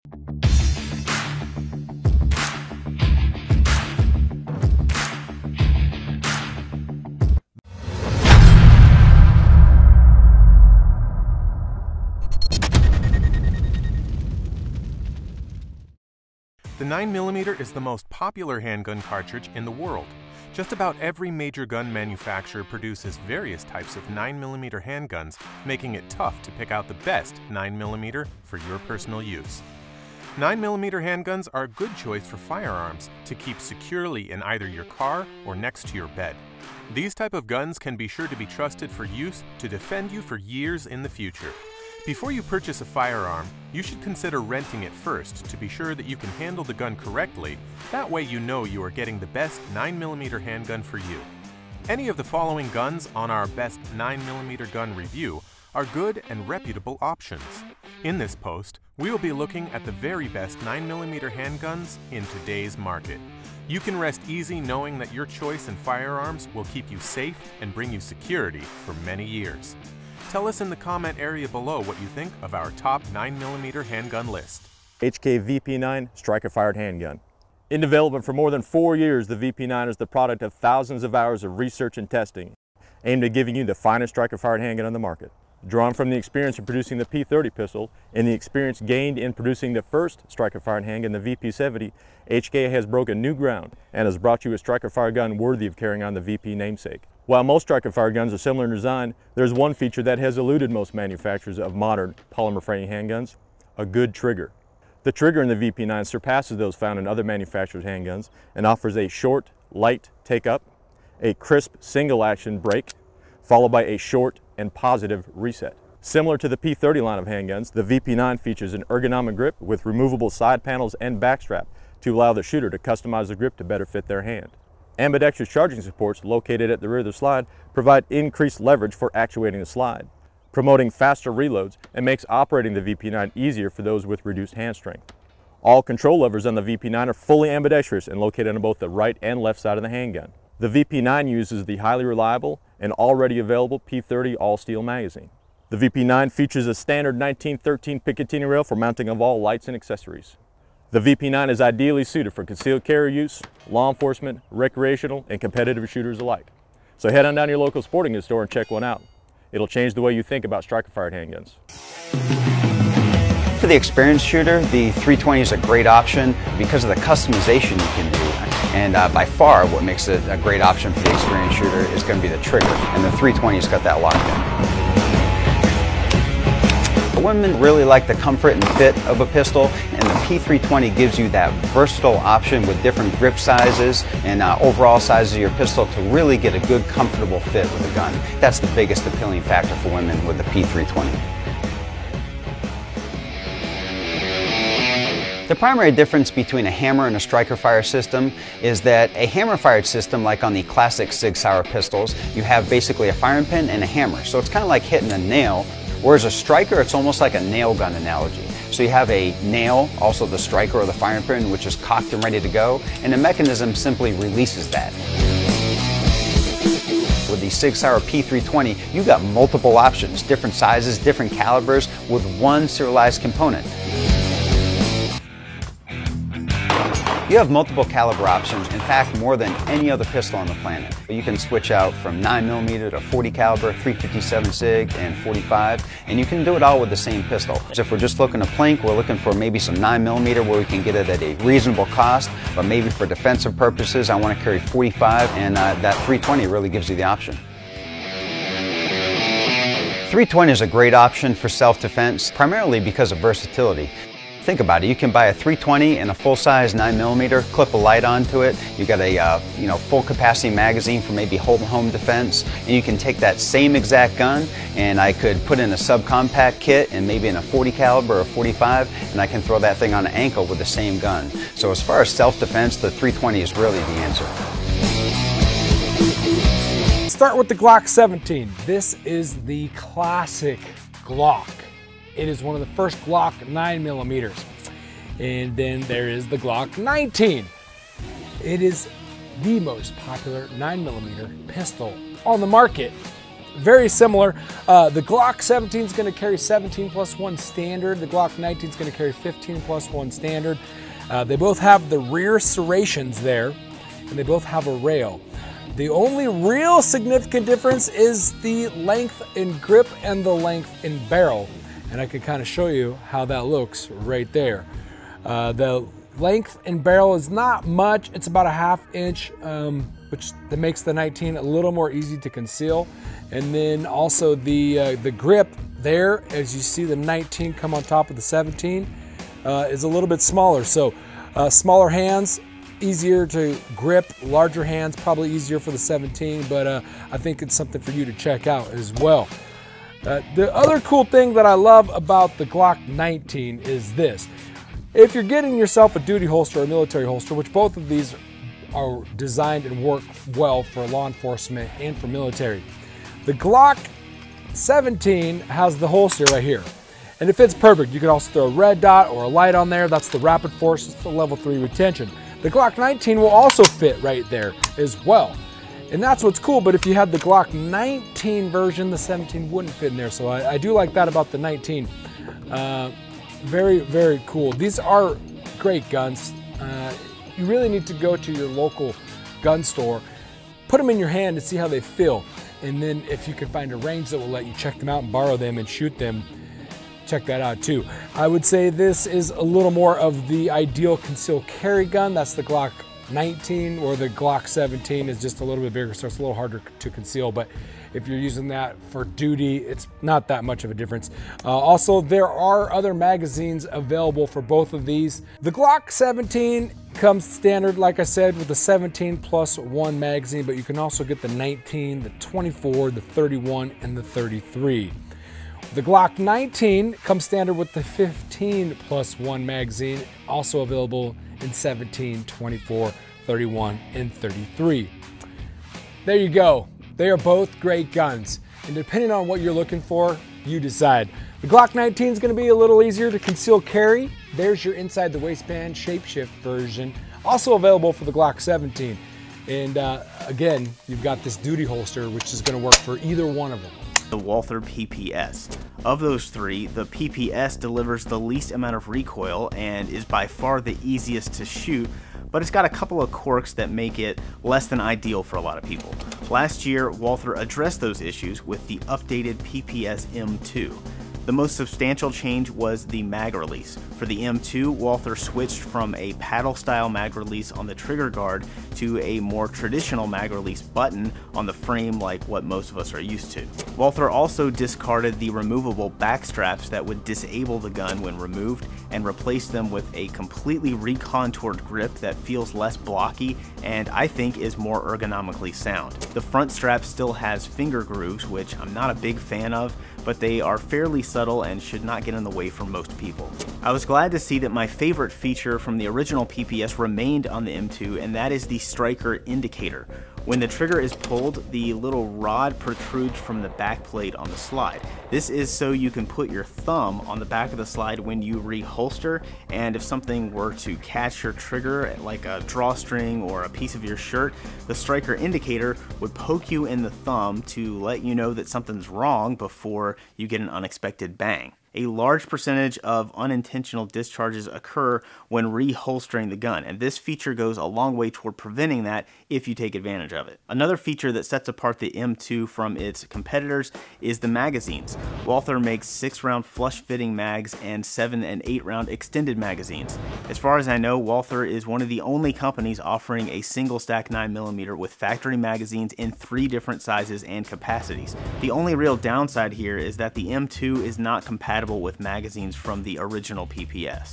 The 9mm is the most popular handgun cartridge in the world. Just about every major gun manufacturer produces various types of 9mm handguns, making it tough to pick out the best 9mm for your personal use. 9mm handguns are a good choice for firearms to keep securely in either your car or next to your bed. These type of guns can be sure to be trusted for use to defend you for years in the future. Before you purchase a firearm, you should consider renting it first to be sure that you can handle the gun correctly. That way you know you are getting the best 9mm handgun for you. Any of the following guns on our best 9mm gun review are good and reputable options. In this post, we will be looking at the very best 9mm handguns in today's market. You can rest easy knowing that your choice in firearms will keep you safe and bring you security for many years. Tell us in the comment area below what you think of our top 9mm handgun list. HK VP9 striker-fired handgun. In development for more than 4 years, the VP9 is the product of thousands of hours of research and testing, aimed at giving you the finest striker-fired handgun on the market. Drawn from the experience of producing the P30 pistol and the experience gained in producing the first striker-fired handgun, the VP70, HK has broken new ground and has brought you a striker-fired gun worthy of carrying on the VP namesake. While most striker-fired guns are similar in design, there's one feature that has eluded most manufacturers of modern polymer-frame handguns: a good trigger. The trigger in the VP9 surpasses those found in other manufacturers' handguns and offers a short, light take-up, a crisp single-action break, followed by a short and positive reset. Similar to the P30 line of handguns, the VP9 features an ergonomic grip with removable side panels and backstrap to allow the shooter to customize the grip to better fit their hand. Ambidextrous charging supports located at the rear of the slide provide increased leverage for actuating the slide, promoting faster reloads and makes operating the VP9 easier for those with reduced hand strength. All control levers on the VP9 are fully ambidextrous and located on both the right and left side of the handgun. The VP9 uses the highly reliable and already available P30 all-steel magazine. The VP9 features a standard 1913 Picatinny rail for mounting of all lights and accessories. The VP9 is ideally suited for concealed carry use, law enforcement, recreational, and competitive shooters alike. So head on down to your local sporting goods store and check one out. It'll change the way you think about striker-fired handguns. For the experienced shooter, the 320 is a great option because of the customization you can do. And by far, what makes it a great option for the experienced shooter is going to be the trigger. And the 320's got that locked in. Women really like the comfort and fit of a pistol, and the P320 gives you that versatile option with different grip sizes and overall sizes of your pistol to really get a good, comfortable fit with a gun. That's the biggest appealing factor for women with the P320. The primary difference between a hammer and a striker-fire system is that a hammer-fired system, like on the classic Sig Sauer pistols, you have basically a firing pin and a hammer. So it's kind of like hitting a nail, whereas a striker, it's almost like a nail gun analogy. So you have a nail, also the striker or the firing pin, which is cocked and ready to go, and the mechanism simply releases that. With the Sig Sauer P320, you've got multiple options, different sizes, different calibers, with one serialized component. You have multiple caliber options, in fact more than any other pistol on the planet. You can switch out from 9mm to 40 caliber, 357 SIG, and 45, and you can do it all with the same pistol. If we're just looking to plink, we're looking for maybe some 9mm where we can get it at a reasonable cost, but maybe for defensive purposes I want to carry 45, and that 320 really gives you the option. 320 is a great option for self-defense, primarily because of versatility. Think about it, you can buy a 320 and a full-size 9mm, clip a light onto it, you got a full capacity magazine for maybe home defense, and you can take that same exact gun and I could put in a subcompact kit and maybe in a 40 caliber or 45, and I can throw that thing on an ankle with the same gun. So as far as self-defense, the 320 is really the answer. Start with the Glock 17. This is the classic Glock. It is one of the first Glock 9mm. And then there is the Glock 19. It is the most popular 9mm pistol on the market. very similar. The Glock 17 is going to carry 17+1 standard. The Glock 19 is going to carry 15+1 standard. They both have the rear serrations there, and they both have a rail. The only real significant difference is the length in grip and the length in barrel. And I can kind of show you how that looks right there. The length in barrel is not much. It's about a 1/2 inch, which that makes the 19 a little more easy to conceal. And then also the grip there, as you see the 19 come on top of the 17, is a little bit smaller. So smaller hands, easier to grip. Larger hands, probably easier for the 17, but I think it's something for you to check out as well. The other cool thing that I love about the Glock 19 is this. If you're getting yourself a duty holster or a military holster, which both of these are designed and work well for law enforcement and for military, the Glock 17 has the holster right here. And it fits perfect. You can also throw a red dot or a light on there. That's the rapid force, it's the level 3 retention. The Glock 19 will also fit right there as well. And that's what's cool, but if you had the Glock 19 version, the 17 wouldn't fit in there. So I do like that about the 19. Very, very cool. These are great guns. You really need to go to your local gun store, put them in your hand and see how they feel. And then if you can find a range that will let you check them out and borrow them and shoot them, check that out too. I would say this is a little more of the ideal concealed carry gun. That's the Glock 19, or the Glock 17 is just a little bit bigger, so it's a little harder to conceal. But if you're using that for duty, it's not that much of a difference. Also, there are other magazines available for both of these. The Glock 17 comes standard, like I said, with the 17+1 magazine, but you can also get the 19, the 24, the 31, and the 33. The Glock 19 comes standard with the 15+1 magazine, also available in 17, 24, 31, and 33. There you go. They are both great guns, and depending on what you're looking for, you decide. The Glock 19 is going to be a little easier to conceal carry. There's your inside the waistband shapeshift version, also available for the Glock 17. And again, you've got this duty holster, which is going to work for either one of them. The Walther PPS. Of those three, the PPS delivers the least amount of recoil and is by far the easiest to shoot, but it's got a couple of quirks that make it less than ideal for a lot of people. Last year, Walther addressed those issues with the updated PPS M2. The most substantial change was the mag release. For the M2, Walther switched from a paddle-style mag release on the trigger guard to a more traditional mag release button on the frame like what most of us are used to. Walther also discarded the removable back straps that would disable the gun when removed and replaced them with a completely recontoured grip that feels less blocky and I think is more ergonomically sound. The front strap still has finger grooves, which I'm not a big fan of, but they are fairly subtle and should not get in the way for most people. I was glad to see that my favorite feature from the original PPS remained on the M2, and that is the striker indicator. When the trigger is pulled, the little rod protrudes from the back plate on the slide. This is so you can put your thumb on the back of the slide when you reholster, and if something were to catch your trigger, like a drawstring or a piece of your shirt, the striker indicator would poke you in the thumb to let you know that something's wrong before you get an unexpected bang. A large percentage of unintentional discharges occur when reholstering the gun, and this feature goes a long way toward preventing that if you take advantage of it. Another feature that sets apart the M2 from its competitors is the magazines. Walther makes 6-round flush-fitting mags and 7- and 8-round extended magazines. As far as I know, Walther is one of the only companies offering a single-stack 9mm with factory magazines in 3 different sizes and capacities. The only real downside here is that the M2 is not compatible with magazines from the original PPS.